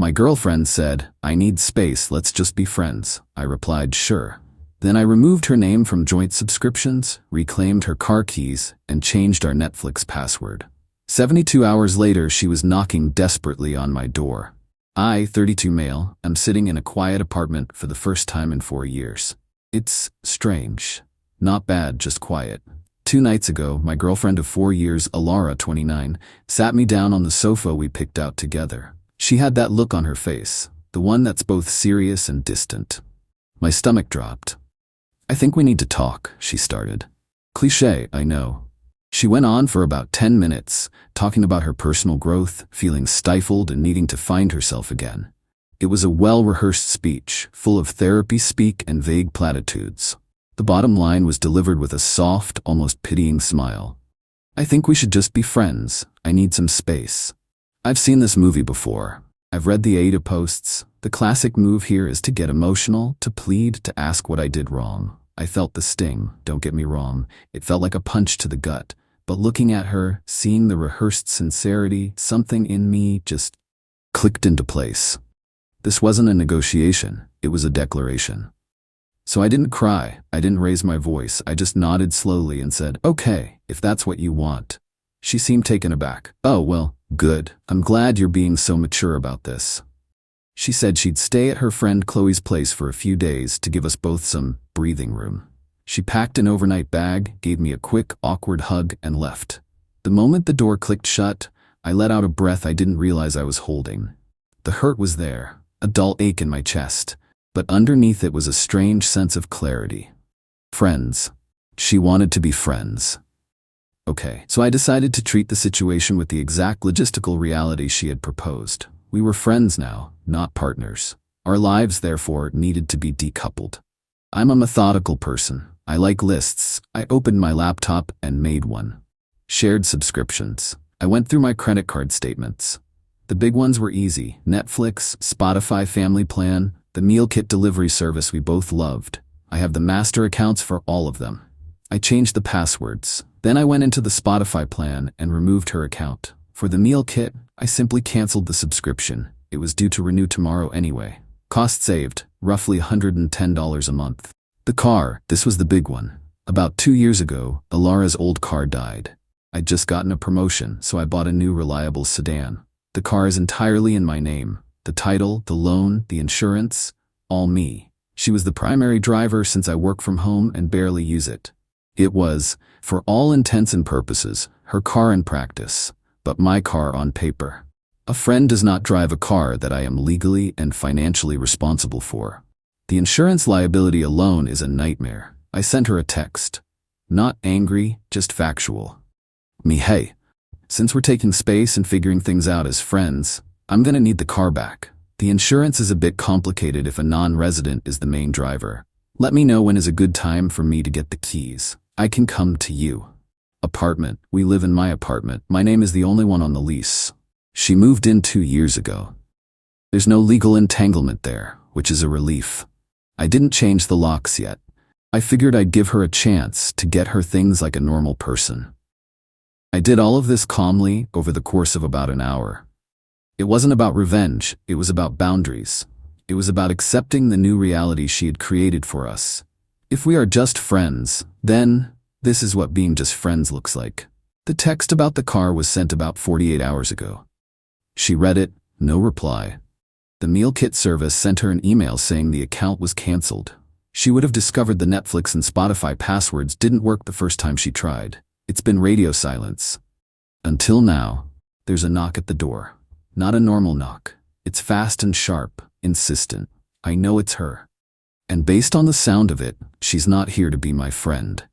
My girlfriend said, "I need space, let's just be friends." I replied, "Sure." Then I removed her name from joint subscriptions, reclaimed her car keys, and changed our Netflix password. 72 hours later, she was knocking desperately on my door. I, 32 male, am sitting in a quiet apartment for the first time in 4 years. It's strange. Not bad, just quiet. 2 nights ago, my girlfriend of 4 years, Alara, 29, sat me down on the sofa we picked out together. She had that look on her face, the one that's both serious and distant. My stomach dropped. "I think we need to talk," she started. Cliché, I know. She went on for about 10 minutes, talking about her personal growth, feeling stifled and needing to find herself again. It was a well-rehearsed speech, full of therapy speak and vague platitudes. The bottom line was delivered with a soft, almost pitying smile. "I think we should just be friends. I need some space." I've seen this movie before. I've read the AITA posts. The classic move here is to get emotional, to plead, to ask what I did wrong. I felt the sting, don't get me wrong. It felt like a punch to the gut. But looking at her, seeing the rehearsed sincerity, something in me just clicked into place. This wasn't a negotiation, it was a declaration. So I didn't cry, I didn't raise my voice, I just nodded slowly and said, "Okay, if that's what you want." She seemed taken aback. "Oh, well, good. I'm glad you're being so mature about this." She said she'd stay at her friend Chloe's place for a few days to give us both some breathing room. She packed an overnight bag, gave me a quick, awkward hug, and left. The moment the door clicked shut, I let out a breath I didn't realize I was holding. The hurt was there, a dull ache in my chest, but underneath it was a strange sense of clarity. Friends. She wanted to be friends. Okay, so I decided to treat the situation with the exact logistical reality she had proposed. We were friends now, not partners. Our lives, therefore, needed to be decoupled. I'm a methodical person. I like lists. I opened my laptop and made one. Shared subscriptions. I went through my credit card statements. The big ones were easy. Netflix, Spotify Family Plan, the meal kit delivery service we both loved. I have the master accounts for all of them. I changed the passwords. Then I went into the Spotify plan and removed her account. For the meal kit, I simply canceled the subscription. It was due to renew tomorrow anyway. Cost saved, roughly $110 a month. The car, this was the big one. About 2 years ago, Alara's old car died. I'd just gotten a promotion, so I bought a new reliable sedan. The car is entirely in my name. The title, the loan, the insurance, all me. She was the primary driver since I work from home and barely use it. It was, for all intents and purposes, her car in practice, but my car on paper. A friend does not drive a car that I am legally and financially responsible for. The insurance liability alone is a nightmare. I sent her a text. Not angry, just factual. Hey, since we're taking space and figuring things out as friends, I'm gonna need the car back. The insurance is a bit complicated if a non-resident is the main driver. Let me know when is a good time for me to get the keys. I can come to you. Apartment. We live in my apartment. My name is the only one on the lease. She moved in 2 years ago. There's no legal entanglement there, which is a relief. I didn't change the locks yet. I figured I'd give her a chance to get her things like a normal person. I did all of this calmly over the course of about an hour. It wasn't about revenge, it was about boundaries. It was about accepting the new reality she had created for us. If we are just friends, then this is what being just friends looks like. The text about the car was sent about 48 hours ago. She read it, no reply. The meal kit service sent her an email saying the account was canceled. She would have discovered the Netflix and Spotify passwords didn't work the first time she tried. It's been radio silence. Until now, there's a knock at the door. Not a normal knock. It's fast and sharp, insistent. I know it's her. And based on the sound of it, she's not here to be my friend.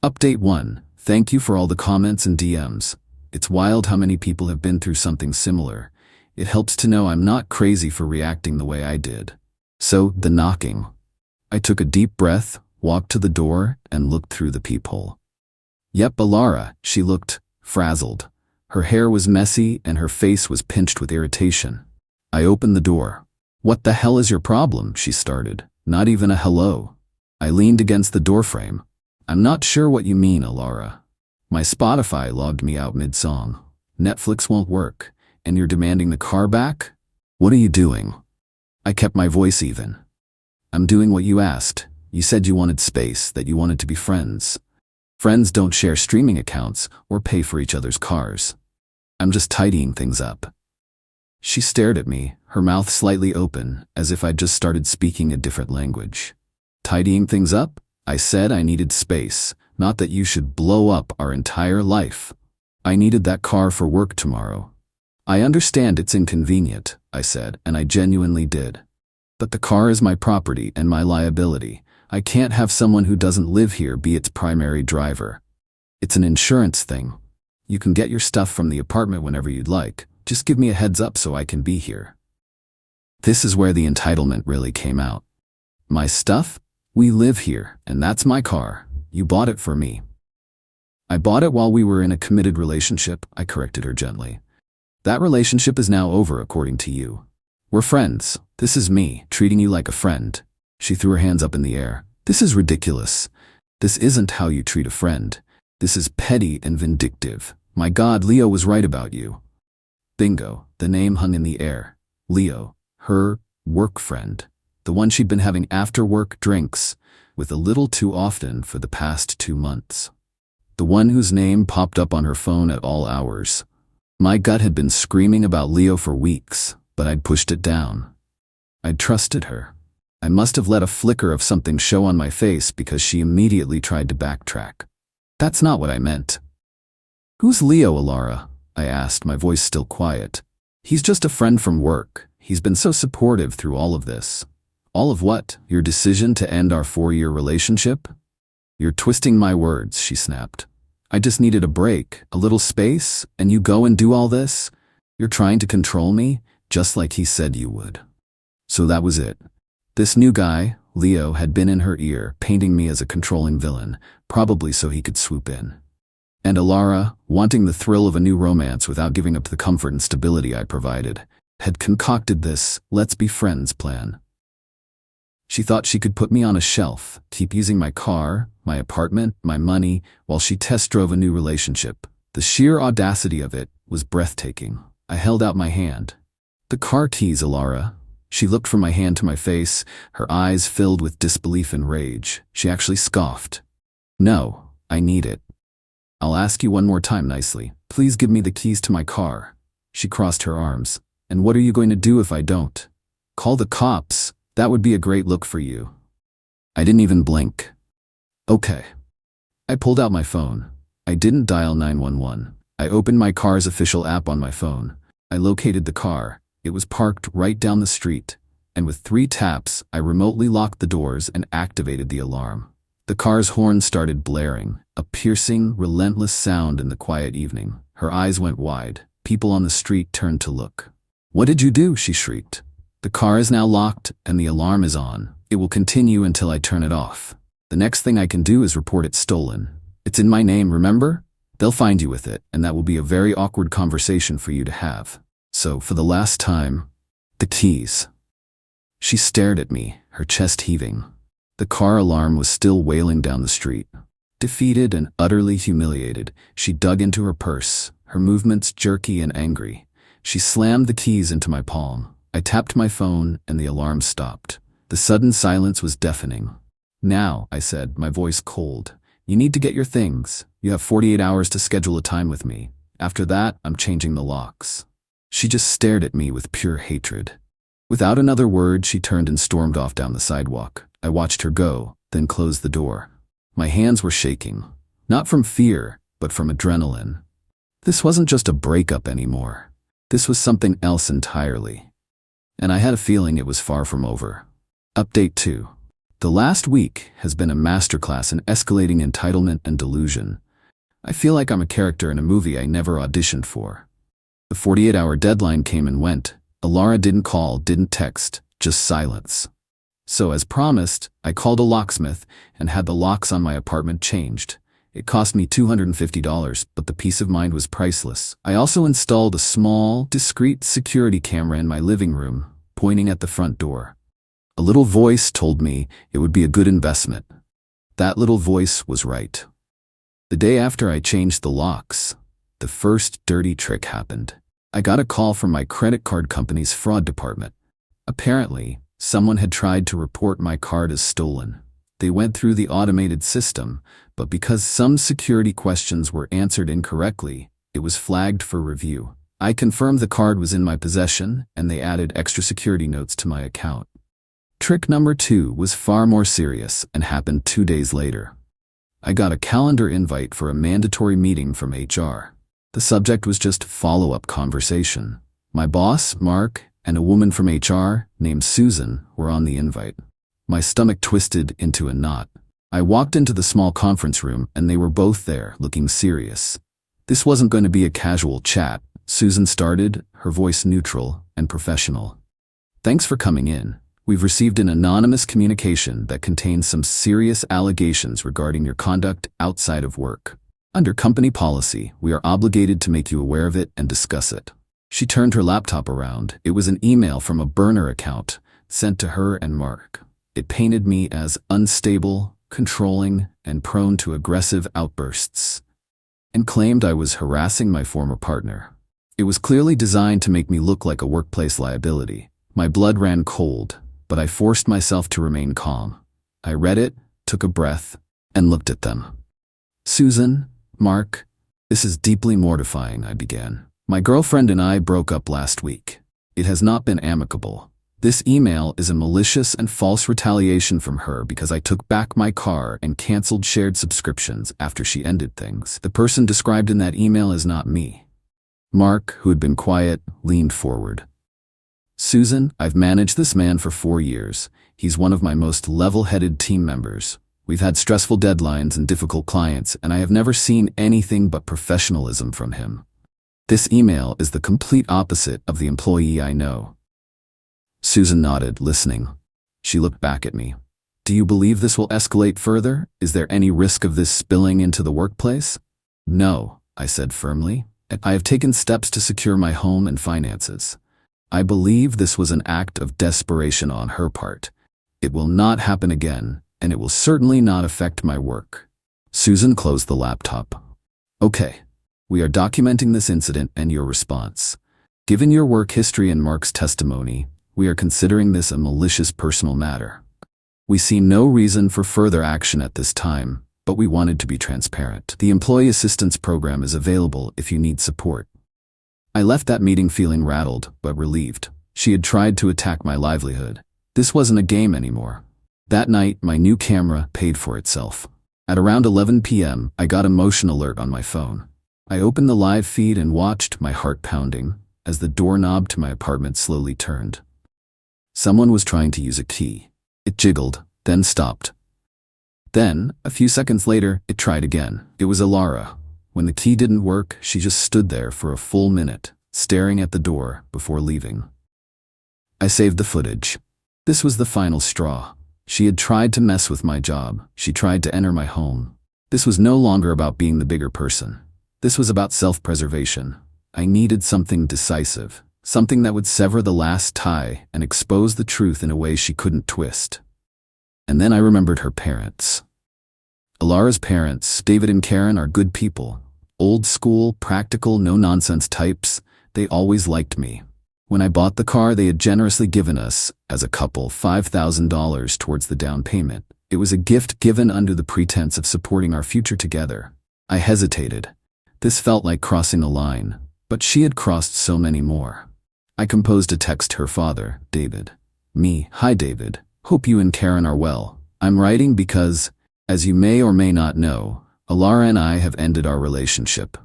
Update 1. Thank you for all the comments and DMs. It's wild how many people have been through something similar. It helps to know I'm not crazy for reacting the way I did. So, the knocking. I took a deep breath, walked to the door, and looked through the peephole. Yep, Alara, she looked frazzled. Her hair was messy and her face was pinched with irritation. I opened the door. "What the hell is your problem?" she started. Not even a hello. I leaned against the doorframe. "I'm not sure what you mean, Alara. My Spotify logged me out mid-song. Netflix won't work, and you're demanding the car back? What are you doing? I kept my voice even. I'm doing what you asked. You said you wanted space, that you wanted to be friends. Friends don't share streaming accounts or pay for each other's cars. I'm just tidying things up. She stared at me, her mouth slightly open, as if I'd just started speaking a different language. Tidying things up? I said I needed space, not that you should blow up our entire life. I needed that car for work tomorrow. I understand it's inconvenient, I said, and I genuinely did. But the car is my property and my liability. I can't have someone who doesn't live here be its primary driver. It's an insurance thing. You can get your stuff from the apartment whenever you'd like. Just give me a heads up so I can be here. This is where the entitlement really came out. My stuff? We live here, and that's my car. You bought it for me. I bought it while we were in a committed relationship, I corrected her gently. That relationship is now over, according to you. We're friends. This is me, treating you like a friend. She threw her hands up in the air. This is ridiculous. This isn't how you treat a friend. This is petty and vindictive. My God, Leo was right about you. Bingo, the name hung in the air. Leo, her work friend. The one she'd been having after-work drinks with a little too often for the past 2 months. The one whose name popped up on her phone at all hours. My gut had been screaming about Leo for weeks, but I'd pushed it down. I'd trusted her. I must have let a flicker of something show on my face because she immediately tried to backtrack. That's not what I meant. Who's Leo, Alara? I asked, my voice still quiet. He's just a friend from work. He's been so supportive through all of this. All of what? Your decision to end our 4-year relationship? You're twisting my words, she snapped. I just needed a break, a little space, and you go and do all this? You're trying to control me, just like he said you would. So that was it. This new guy, Leo, had been in her ear, painting me as a controlling villain, probably so he could swoop in. And Alara, wanting the thrill of a new romance without giving up the comfort and stability I provided, had concocted this let's be friends plan. She thought she could put me on a shelf, keep using my car, my apartment, my money, while she test drove a new relationship. The sheer audacity of it was breathtaking. I held out my hand. The car keys, Alara. She looked from my hand to my face, her eyes filled with disbelief and rage. She actually scoffed. No, I need it. I'll ask you one more time nicely. Please give me the keys to my car. She crossed her arms. And what are you going to do if I don't? Call the cops. That would be a great look for you. I didn't even blink. Okay. I pulled out my phone. I didn't dial 911. I opened my car's official app on my phone. I located the car. It was parked right down the street. And with 3 taps, I remotely locked the doors and activated the alarm. The car's horn started blaring, a piercing, relentless sound in the quiet evening. Her eyes went wide. People on the street turned to look. What did you do? She shrieked. The car is now locked and the alarm is on. It will continue until I turn it off. The next thing I can do is report it stolen. It's in my name, remember? They'll find you with it, and that will be a very awkward conversation for you to have. So, for the last time, the keys. She stared at me, her chest heaving. The car alarm was still wailing down the street. Defeated and utterly humiliated, she dug into her purse, her movements jerky and angry. She slammed the keys into my palm. I tapped my phone and the alarm stopped. The sudden silence was deafening. Now, I said, my voice cold, you need to get your things. You have 48 hours to schedule a time with me. After that, I'm changing the locks. She just stared at me with pure hatred. Without another word, she turned and stormed off down the sidewalk. I watched her go, then closed the door. My hands were shaking, not from fear, but from adrenaline. This wasn't just a breakup anymore. This was something else entirely. And I had a feeling it was far from over. Update 2. The last week has been a masterclass in escalating entitlement and delusion. I feel like I'm a character in a movie I never auditioned for. The 48-hour deadline came and went. Alara didn't call, didn't text, just silence. So as promised, I called a locksmith and had the locks on my apartment changed. It cost me $250, but the peace of mind was priceless. I also installed a small, discreet security camera in my living room, pointing at the front door. A little voice told me it would be a good investment. That little voice was right. The day after I changed the locks, the first dirty trick happened. I got a call from my credit card company's fraud department. Apparently, someone had tried to report my card as stolen. They went through the automated system, but because some security questions were answered incorrectly, it was flagged for review. I confirmed the card was in my possession, and they added extra security notes to my account. Trick number 2 was far more serious and happened 2 days later. I got a calendar invite for a mandatory meeting from HR. The subject was just follow-up conversation. My boss, Mark, and a woman from HR named Susan were on the invite. My stomach twisted into a knot. I walked into the small conference room and they were both there, looking serious. This wasn't going to be a casual chat. Susan started, her voice neutral and professional. Thanks for coming in. We've received an anonymous communication that contains some serious allegations regarding your conduct outside of work. Under company policy, we are obligated to make you aware of it and discuss it. She turned her laptop around. It was an email from a burner account sent to her and Mark. It painted me as unstable, controlling, and prone to aggressive outbursts, and claimed I was harassing my former partner. It was clearly designed to make me look like a workplace liability. My blood ran cold, but I forced myself to remain calm. I read it, took a breath, and looked at them. Susan, Mark, this is deeply mortifying, I began. My girlfriend and I broke up last week. It has not been amicable. This email is a malicious and false retaliation from her because I took back my car and canceled shared subscriptions after she ended things. The person described in that email is not me. Mark, who had been quiet, leaned forward. Susan, I've managed this man for 4 years. He's one of my most level-headed team members. We've had stressful deadlines and difficult clients, and I have never seen anything but professionalism from him. This email is the complete opposite of the employee I know. Susan nodded, listening. She looked back at me. Do you believe this will escalate further? Is there any risk of this spilling into the workplace? No, I said firmly. I have taken steps to secure my home and finances. I believe this was an act of desperation on her part. It will not happen again, and it will certainly not affect my work. Susan closed the laptop. Okay, we are documenting this incident and your response. Given your work history and Mark's testimony, we are considering this a malicious personal matter. We see no reason for further action at this time, but we wanted to be transparent. The Employee Assistance Program is available if you need support. I left that meeting feeling rattled, but relieved. She had tried to attack my livelihood. This wasn't a game anymore. That night, my new camera paid for itself. At around 11 p.m., I got a motion alert on my phone. I opened the live feed and watched, my heart pounding, as the doorknob to my apartment slowly turned. Someone was trying to use a key. It jiggled, then stopped. Then, a few seconds later, it tried again. It was Alara. When the key didn't work, she just stood there for a full minute, staring at the door before leaving. I saved the footage. This was the final straw. She had tried to mess with my job. She tried to enter my home. This was no longer about being the bigger person. This was about self-preservation. I needed something decisive. Something that would sever the last tie and expose the truth in a way she couldn't twist. And then I remembered her parents. Alara's parents, David and Karen, are good people. Old school, practical, no-nonsense types. They always liked me. When I bought the car, they had generously given us, as a couple, $5,000 towards the down payment. It was a gift given under the pretense of supporting our future together. I hesitated. This felt like crossing the line, but she had crossed so many more. I composed a text to her father, David. Me, hi David, hope you and Karen are well. I'm writing because, as you may or may not know, Alara and I have ended our relationship.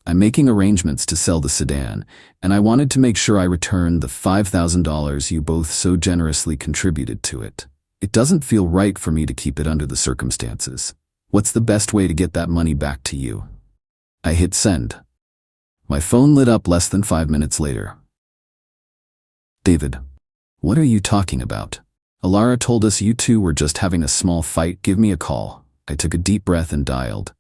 I'm making arrangements to sell the sedan, and I wanted to make sure I returned the $5,000 you both so generously contributed to it. It doesn't feel right for me to keep it under the circumstances. What's the best way to get that money back to you? I hit send. My phone lit up less than 5 minutes later. David, what are you talking about? Alara told us you two were just having a small fight. Give me a call. I took a deep breath and dialed.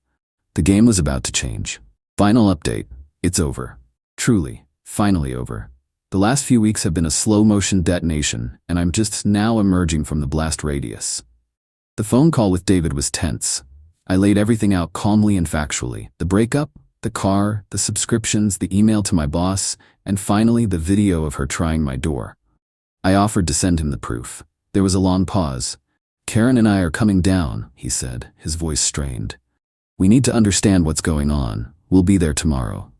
The game was about to change. Final update. It's over. Truly, finally over. The last few weeks have been a slow-motion detonation, and I'm just now emerging from the blast radius. The phone call with David was tense. I laid everything out calmly and factually. The breakup? The car, the subscriptions, the email to my boss, and finally the video of her trying my door. I offered to send him the proof. There was a long pause. Karen and I are coming down, he said, his voice strained. We need to understand what's going on. We'll be there tomorrow.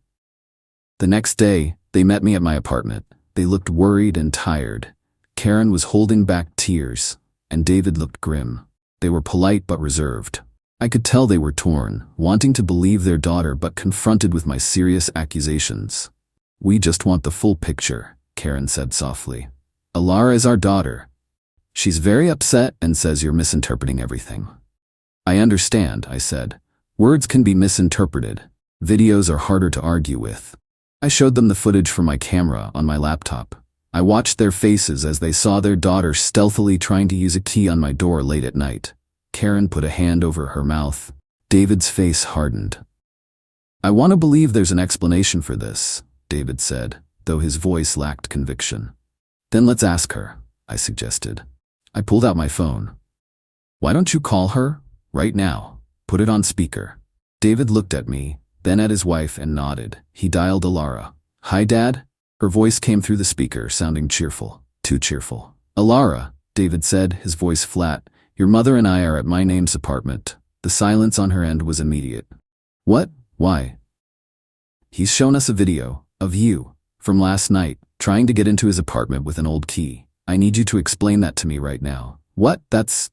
The next day, they met me at my apartment. They looked worried and tired. Karen was holding back tears, and David looked grim. They were polite but reserved. I could tell they were torn, wanting to believe their daughter but confronted with my serious accusations. We just want the full picture, Karen said softly. Alara is our daughter. She's very upset and says you're misinterpreting everything. I understand, I said. Words can be misinterpreted. Videos are harder to argue with. I showed them the footage from my camera on my laptop. I watched their faces as they saw their daughter stealthily trying to use a key on my door late at night. Karen put a hand over her mouth. David's face hardened. I want to believe there's an explanation for this, David said, though his voice lacked conviction. Then let's ask her, I suggested. I pulled out my phone. Why don't you call her? Right now. Put it on speaker. David looked at me, then at his wife and nodded. He dialed Alara. Hi, Dad? Her voice came through the speaker, sounding cheerful. Too cheerful. Alara, David said, his voice flat. Your mother and I are at my name's apartment. The silence on her end was immediate. What? Why? He's shown us a video of you from last night, trying to get into his apartment with an old key. I need you to explain that to me right now. What? That's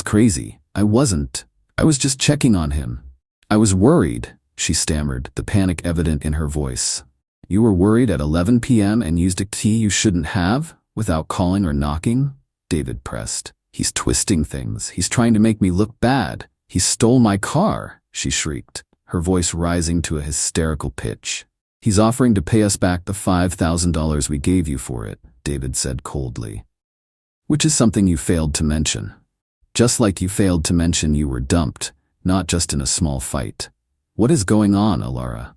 crazy. I was just checking on him. I was worried, she stammered, the panic evident in her voice. You were worried at 11 p.m. and used a key you shouldn't have, without calling or knocking? David pressed. He's twisting things. He's trying to make me look bad. He stole my car, she shrieked, her voice rising to a hysterical pitch. He's offering to pay us back the $5,000 we gave you for it, David said coldly. Which is something you failed to mention. Just like you failed to mention you were dumped, not just in a small fight. What is going on, Alara?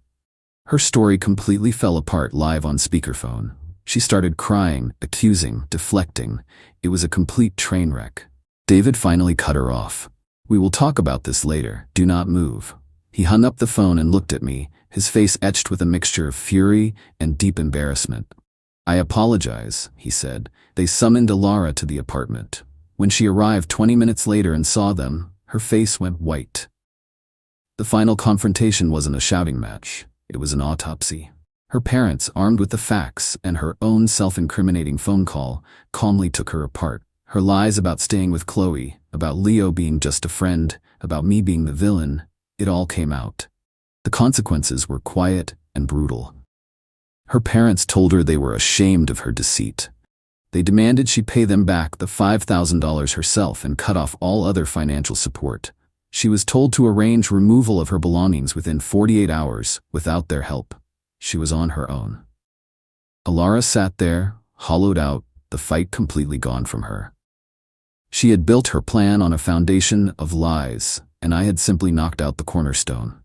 Her story completely fell apart live on speakerphone. She started crying, accusing, deflecting. It was a complete train wreck. David finally cut her off. We will talk about this later. Do not move. He hung up the phone and looked at me, his face etched with a mixture of fury and deep embarrassment. I apologize, he said. They summoned Alara to the apartment. When she arrived 20 minutes later and saw them, her face went white. The final confrontation wasn't a shouting match. It was an autopsy. Her parents, armed with the facts and her own self-incriminating phone call, calmly took her apart. Her lies about staying with Chloe, about Leo being just a friend, about me being the villain, it all came out. The consequences were quiet and brutal. Her parents told her they were ashamed of her deceit. They demanded she pay them back the $5,000 herself and cut off all other financial support. She was told to arrange removal of her belongings within 48 hours without their help. She was on her own. Alara sat there, hollowed out, the fight completely gone from her. She had built her plan on a foundation of lies, and I had simply knocked out the cornerstone.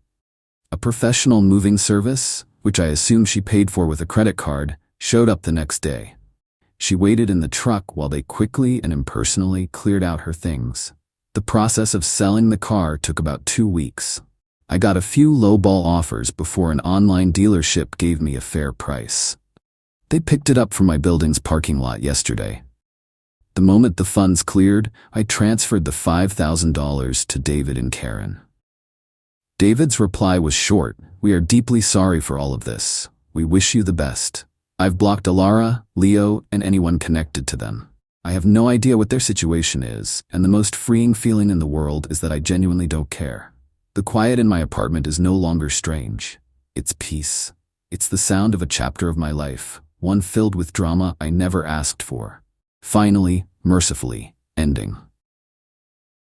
A professional moving service, which I assumed she paid for with a credit card, showed up the next day. She waited in the truck while they quickly and impersonally cleared out her things. The process of selling the car took about 2 weeks. I got a few lowball offers before an online dealership gave me a fair price. They picked it up from my building's parking lot yesterday. The moment the funds cleared, I transferred the $5,000 to David and Karen. David's reply was short. We are deeply sorry for all of this. We wish you the best. I've blocked Alara, Leo, and anyone connected to them. I have no idea what their situation is, and the most freeing feeling in the world is that I genuinely don't care. The quiet in my apartment is no longer strange. It's peace. It's the sound of a chapter of my life, one filled with drama I never asked for. Finally, mercifully, ending.